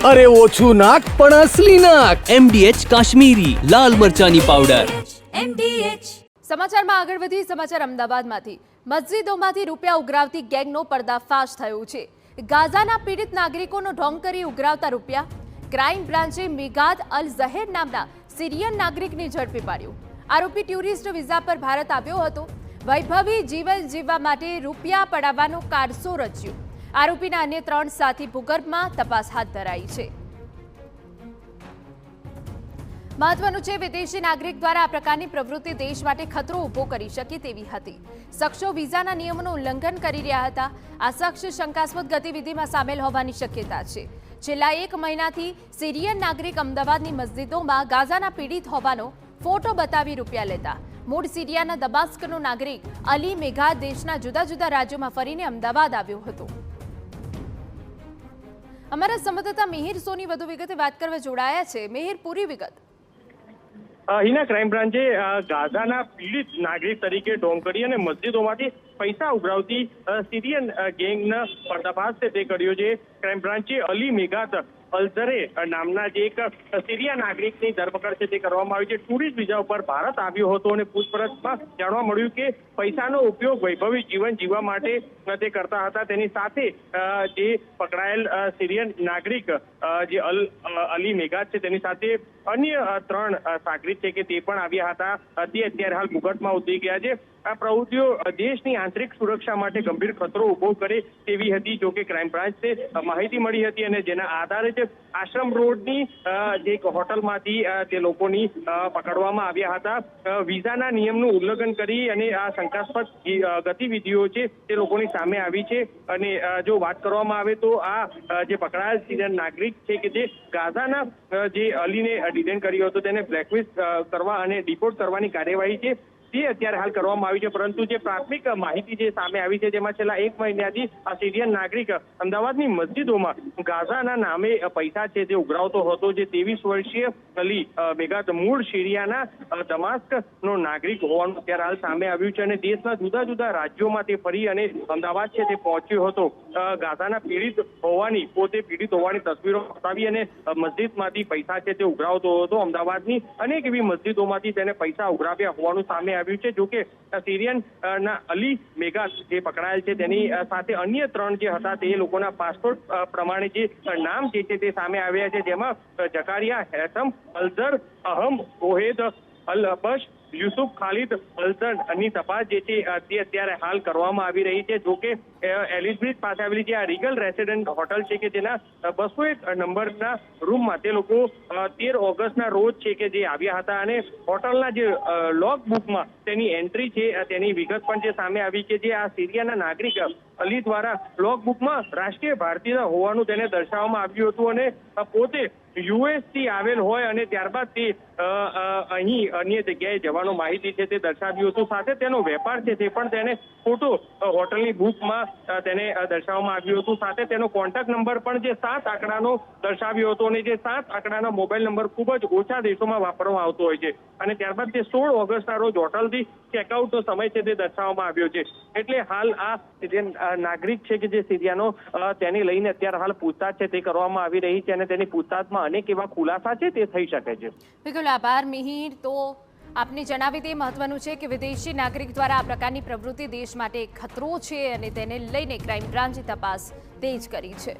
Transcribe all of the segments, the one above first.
અરે ઓછું નાક પણ અસલી નાક. MDH કાશ્મીરી લાલ મરચાની પાવડર. સમાચારમાં આગળ વધી સમાચાર અમદાવાદમાંથી મસ્જિદોમાંથી રૂપિયા ઉઘરાવતી ગેંગનો પર્દાફાશ થયો છે. ગાઝાના પીડિત નાગરિકોનો ઢોંગ કરી ઉઘરાવતા રૂપિયા. ક્રાઇમ બ્રાન્ચે મિગાદ અલ ઝહેર નામના સિરિયન નાગરિકને ઝડપી પાડ્યો. આરોપી ટુરિસ્ટ વિઝા પર ભારત આવ્યો હતો. વૈભવી જીવન જીવવા માટે રૂપિયા પડાવવાનો કારસો રચ્યો. આરોપીના અન્ય 3 સાથી ભૂગર્ભમાં તપાસ હાથ ધરાઈ છે. મહત્વનું છે, વિદેશી નાગરિક દ્વારા આ પ્રકારની પ્રવૃત્તિ દેશ માટે ખતરો ઊભો કરી શકે તેવી હતી. શખ્સો વિઝાના નિયમોનું ઉલ્લંઘન કરી રહ્યા હતા. આ શખ્સ શંકાસ્પદ ગતિવિધિમાં સામેલ હોવાની શક્યતા છે. છેલ્લા 1 મહિનાથી સિરિયન નાગરિક અમદાવાદની મસ્જિદોમાં ગાઝાના પીડિત હોવાનો ફોટો બતાવી રૂપિયા લેતા. મૂળ સિરિયાના દમાસ્કનો નાગરિક અલી મેઘાદ દેશના જુદા જુદા રાજ્યોમાં ફરીને અમદાવાદ આવ્યો હતો. અમારા સંવાદદાતા મિહિર સોની વધુ વિગતે વાત કરવા જોડાયા છે. મિહિર, પૂરી વિગત. અહીંના ક્રાઇમ બ્રાન્ચે ગાઝાના પીડિત નાગરિક તરીકે ઢોંગ કરી અને મસ્જિદોમાંથી પૈસા ઉઘરાવતી સિરિયન ગેંગના પર્દાફાશ તે કર્યો છે. ક્રાઇમ બ્રાન્ચે અલી મેઘાત અલઝરે નામના જે એક સિરિયા નાગરિકની ધરપકડ છે તે કરવામાં આવી છે. ટુરિસ્ટ વિઝા ઉપર ભારત આવ્યો હતો અને પૂછપરછમાં જાણવા મળ્યું કે પૈસાનો ઉપયોગ વૈભવી જીવન જીવવા માટે તે કરતા હતા. તેની સાથે જે પકડાયેલ સિરિયન નાગરિક જે અલી મેઘાત છે તેની સાથે અન્ય 3 નાગરિક છે કે તે પણ આવ્યા હતા. તે અત્યારે હાલ ભૂગર્ભમાં ઉતરી ગયા છે. આ પ્રવૃત્તિઓ દેશની આંતરિક સુરક્ષા માટે ગંભીર ખતરો ઉભો કરે તેવી હતી. જોકે ક્રાઇમ બ્રાન્ચને માહિતી મળી હતી અને જેના આધારે આશ્રમ રોડની જે એક હોટલમાંથી તે લોકોની પકડવામાં આવ્યા હતા. વિઝાના નિયમનું ઉલ્લંઘન કરી અને આ શંકાસ્પદ ગતિવિધિઓ છે તે લોકોની સામે આવી છે. અને જો વાત કરવામાં આવે તો આ જે પકડાયેલ સિરિયન નાગરિક છે કે જે ગાઝાના જે અલીને ડિટેન કર્યો હતો તેને બ્લેકલિસ્ટ કરવા અને ડિપોર્ટ કરવાની કાર્યવાહી છે તે અત્યારે હાલ કરવામાં આવી છે. પરંતુ જે પ્રાથમિક માહિતી જે સામે આવી છે જેમાં છેલ્લા 1 મહિનાથી આ સિરિયન નાગરિક અમદાવાદની મસ્જિદોમાં ગાઝાના નામે પૈસા છે તે ઉઘરાવતો હતો. જે 23 વર્ષીય અલી મેઘાત મૂળ સિરિયાના દમાસ્કનો નાગરિક હોવાનું અત્યારે હાલ સામે આવ્યું છે. અને દેશના જુદા જુદા રાજ્યોમાં તે ફરી અને અમદાવાદ છે તે પહોંચ્યો હતો. ગાઝાના પીડિત હોવાની પોતે પીડિત હોવાની તસવીરો બતાવી અને મસ્જિદમાંથી પૈસા છે તે ઉઘરાવતો હતો. અમદાવાદની અનેક એવી મસ્જિદોમાંથી તેને પૈસા ઉઘરાવ્યા હોવાનું સામે આવ્યું છે. જોકે સિરિયન ના અલી મેઘાત જે પકડાયેલ છે તેની સાથે અન્ય 3 જે હતા તે લોકોના પાસપોર્ટ પ્રમાણે જે નામ છે તે સામે આવ્યા છે. જેમાં જકારિયા હેતમ અલઝર અહમ ઓહેદ અલ અબશ યુસુફ ખાલિદ અલઝરની તપાસ જે છે તે અત્યારે હાલ કરવામાં આવી રહી છે. જોકે એલિઝબ્રિજ પાસે આવેલી જે આ રીગલ રેસિડેન્ટ હોટલ છે કે જેના 201 નંબરના રૂમમાં તે લોકો 13 ઓગસ્ટના રોજ છે કે જે આવ્યા હતા અને હોટલના જે લોગ બુકમાં તેની એન્ટ્રી છે તેની વિગત પણ જે સામે આવી કે જે આ સિરિયાના નાગરિક અલી દ્વારા લોગ બુકમાં રાષ્ટ્રીય ભારતીય હોવાનું તેને દર્શાવવામાં આવ્યું હતું અને પોતે US થી આવેલ હોય અને ત્યારબાદ તે અહીં અન્ય જગ્યાએ જવાનો માહિતી છે તે દર્શાવ્યું હતું. સાથે તેનો વેપાર છે તે પણ તેને ફોટો હોટલની બુકમાં તેને દર્શાવવામાં આવ્યું હતું. સાથે તેનો કોન્ટેક્ટ નંબર પણ જે 7 આંકડાનો દર્શાવ્યો હતો અને જે 7 આંકડાનો મોબાઈલ નંબર ખૂબ જ ઓછા દેશોમાં વાપરવામાં આવતો હોય છે. અને ત્યારબાદ તે 16 ઓગસ્ટના રોજ હોટલથી ચેકઆઉટનો સમય છે તે દર્શાવવામાં આવ્યો છે. એટલે હાલ આ જે નાગરિક છે કે જે સિરિયાનો તેને લઈને અત્યારે હાલ પૂછતાછ છે તે કરવામાં આવી રહી છે અને તેની પૂછતાછમાં અનેક એવા ખુલાસા છે તે થઈ શકે છે. બિલકુલ આભાર મિહિર. તો આપને જણાવી દે, મહત્વનું છે કે વિદેશી નાગરિક દ્વારા આ પ્રકારની પ્રવૃત્તિ દેશ માટે ખતરો છે અને તેને લઈને ક્રાઇમ બ્રાન્ચે તપાસ તેજ કરી છે.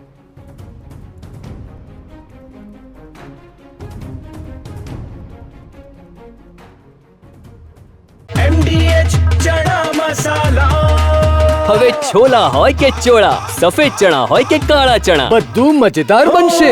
MDH ચણા મસાલા. હવે છોલા હોય કે ચોળા, સફેદ ચણા હોય કે કાળા ચણા, બધું મજેદાર બનશે.